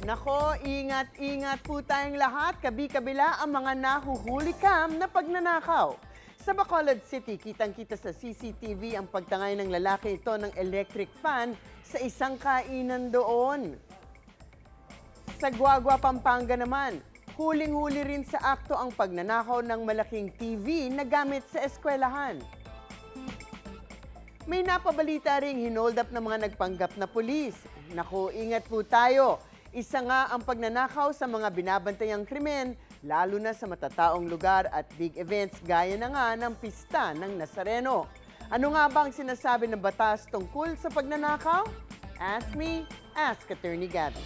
Nako, ingat-ingat po tayong lahat. Kabi-kabila ang mga nahuhuli cam na pagnanakaw. Sa Bacolod City, kitang-kita sa CCTV ang pagtangay ng lalaki ito ng electric fan sa isang kainan doon. Sa Guagua, Pampanga naman, huling-huli rin sa akto ang pagnanakaw ng malaking TV na gamit sa eskwelahan. May napabalita ring hinold up ng mga nagpanggap na pulis. Naku, ingat po tayo. Isa nga ang pagnanakaw sa mga binabantayang krimen, lalo na sa matataong lugar at big events gaya na nga ng pista ng Nazareno. Ano nga ba ang sinasabi ng batas tungkol sa pagnanakaw? Ask me, ask Attorney Gabby.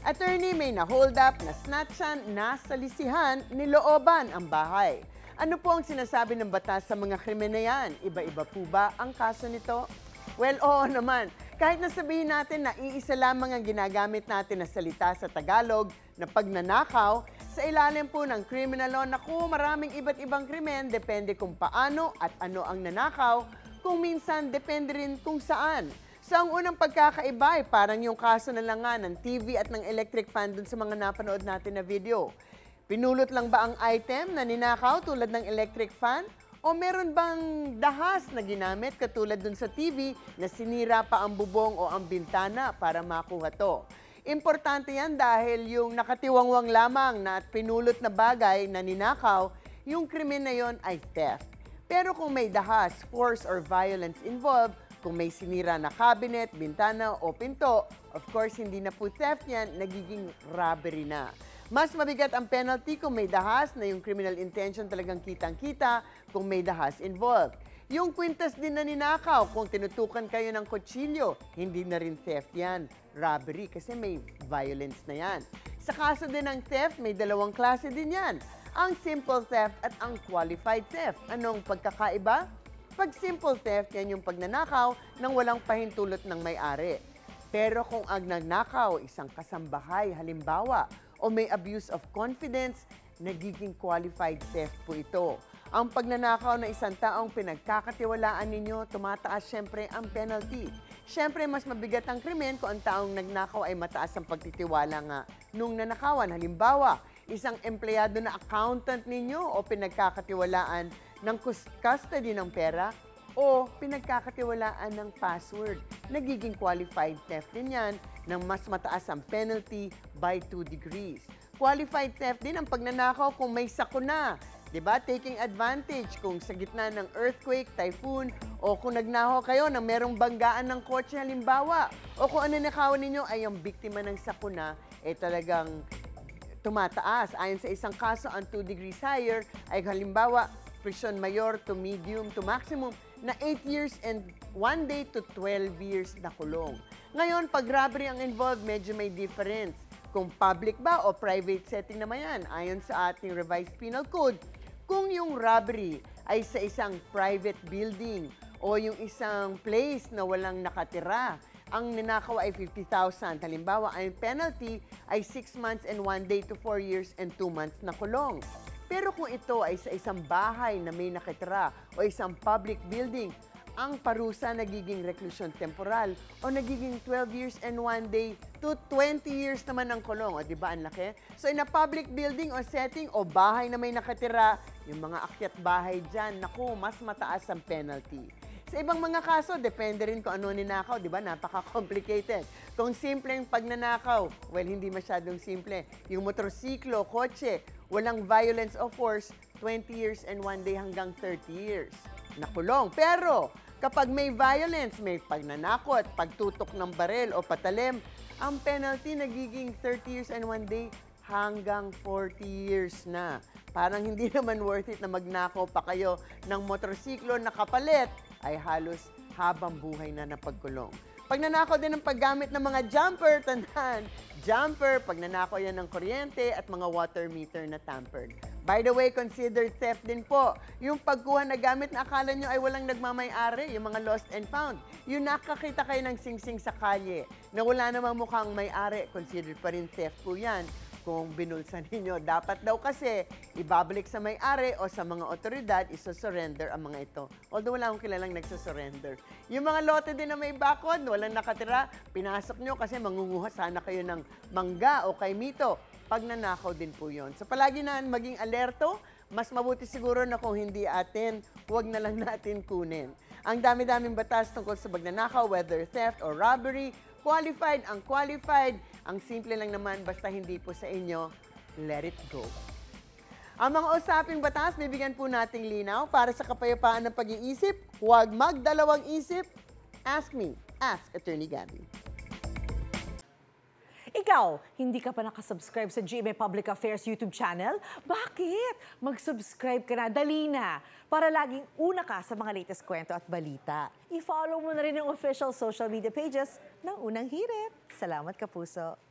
Attorney, may na-hold up, na-snatchan, nasalisihan, nilooban ang bahay. Ano po ang sinasabi ng batas sa mga krimen na yan? Iba-iba po ba ang kaso nito? Well, oo naman. Kahit nasabihin natin na iisa lamang ang ginagamit natin na salita sa Tagalog na pagnanakaw, sa ilalim po ng criminal law, naku, maraming iba't ibang krimen, depende kung paano at ano ang nanakaw, kung minsan depende rin kung saan. So ang unang pagkakaiba ay parang yung kaso na lang nga ng TV at ng electric fan dun sa mga napanood natin na video. Pinulot lang ba ang item na ninakaw tulad ng electric fan? O meron bang dahas na ginamit katulad dun sa TV na sinira pa ang bubong o ang bintana para makuha to? Importante yan dahil yung nakatiwangwang lamang na at pinulot na bagay na ninakaw, yung krimen na yon ay theft. Pero kung may dahas, force or violence involved, kung may sinira na cabinet, bintana o pinto, of course hindi na po theft yan, nagiging robbery na. Mas mabigat ang penalty kung may dahas na yung criminal intention talagang kitang-kita kung may dahas involved. Yung kwintas din na ninakaw, kung tinutukan kayo ng kutsilyo, hindi na rin theft yan. Robbery kasi may violence na yan. Sa kaso din ng theft, may dalawang klase din yan. Ang simple theft at ang qualified theft. Anong pagkakaiba? Pag simple theft, yan yung pagnanakaw nang walang pahintulot ng may-ari. Pero kung ang nagnakaw, isang kasambahay, halimbawa, o may abuse of confidence, nagiging qualified theft po ito. Ang pagnanakaw ng isang taong pinagkakatiwalaan ninyo, tumataas syempre ang penalty. Syempre, mas mabigat ang krimen kung ang taong nagnakaw ay mataas ang pagtitiwala nga nung nanakawan. Halimbawa, isang empleyado na accountant ninyo o pinagkakatiwalaan ng custody ng pera o pinagkakatiwalaan ng password. Nagiging qualified theft din yan ng mas mataas ang penalty by 2 degrees. Qualified theft din ang pagnanakaw kung may sakuna. Diba? Taking advantage kung sa gitna ng earthquake, typhoon, o kung nagnakaw kayo na merong banggaan ng kotse halimbawa, o kung ano nakaw ninyo ay ang biktima ng sakuna, talagang tumataas. Ayon sa isang kaso, ang 2 degrees higher ay halimbawa, prison mayor to medium to maximum na 8 years and 1 day to 12 years na kulong. Ngayon, pag robbery ang involved, medyo may difference. Kung public ba o private setting naman yan, ayon sa ating revised penal code, kung yung robbery ay sa isang private building o yung isang place na walang nakatira, ang ninakaw ay 50,000. Halimbawa, ang penalty ay 6 months and 1 day to 4 years and 2 months na kulong. Pero kung ito ay sa isang bahay na may nakatira o isang public building, ang parusa nagiging reclusion temporal o nagiging 12 years and 1 day to 20 years naman ang kulong. O, diba ang laki? So, in a public building o setting o bahay na may nakatira, yung mga akyat bahay dyan, naku, mas mataas ang penalty. Sa ibang mga kaso, depende rin kung ano ninakaw, di ba? Napaka-complicated. Kung simpleng pagnanakaw, well, hindi masyadong simple. Yung motorsiklo, kotse, walang violence o force, 20 years and 1 day hanggang 30 years na kulong. Pero kapag may violence, may pagnanakot, pagtutok ng barel o patalim, ang penalty nagiging 30 years and 1 day hanggang 40 years na. Parang hindi naman worth it na magnakaw pa kayo ng motorsiklo na kapalit ay halos habang buhay na pagkulong. Pagnanakaw din ng paggamit ng mga jumper, tandaan, jumper, pagnanakaw yan ng kuryente at mga water meter na tampered. By the way, considered theft din po yung pagkuha na gamit na akala nyo ay walang nagmamay-ari, yung mga lost and found. Yung nakakita kayo ng singsing sa kalye na wala namang mukhang may-ari, considered pa rin theft po yan. kung binulsan ninyo. Dapat daw kasi ibabalik sa may-ari o sa mga otoridad, isa-surrender ang mga ito. Although wala akong kilalang nagsasurrender. Yung mga lote din na may bakod, walang nakatira, pinasok nyo kasi mangunguha sana kayo ng mangga o kay Mito. Pag nanakaw din po yun. So palagi na maging alerto, mas mabuti siguro na kung hindi atin, huwag na lang natin kunin. Ang dami-daming batas tungkol sa pagnanakaw, whether theft or robbery, qualified, unqualified, ang simple lang naman, basta hindi po sa inyo, let it go. Ang mga usaping batas, bibigyan po nating linaw para sa kapayapaan ng pag-iisip. Huwag magdalawang isip. Ask me. Ask Attorney Gabby. Ikaw, hindi ka pa nakasubscribe sa GMA Public Affairs YouTube channel? Bakit? Mag-subscribe ka na, dali na, para laging una ka sa mga latest kwento at balita. I-follow mo na rin ang official social media pages ng Unang Hirit. Salamat, Kapuso.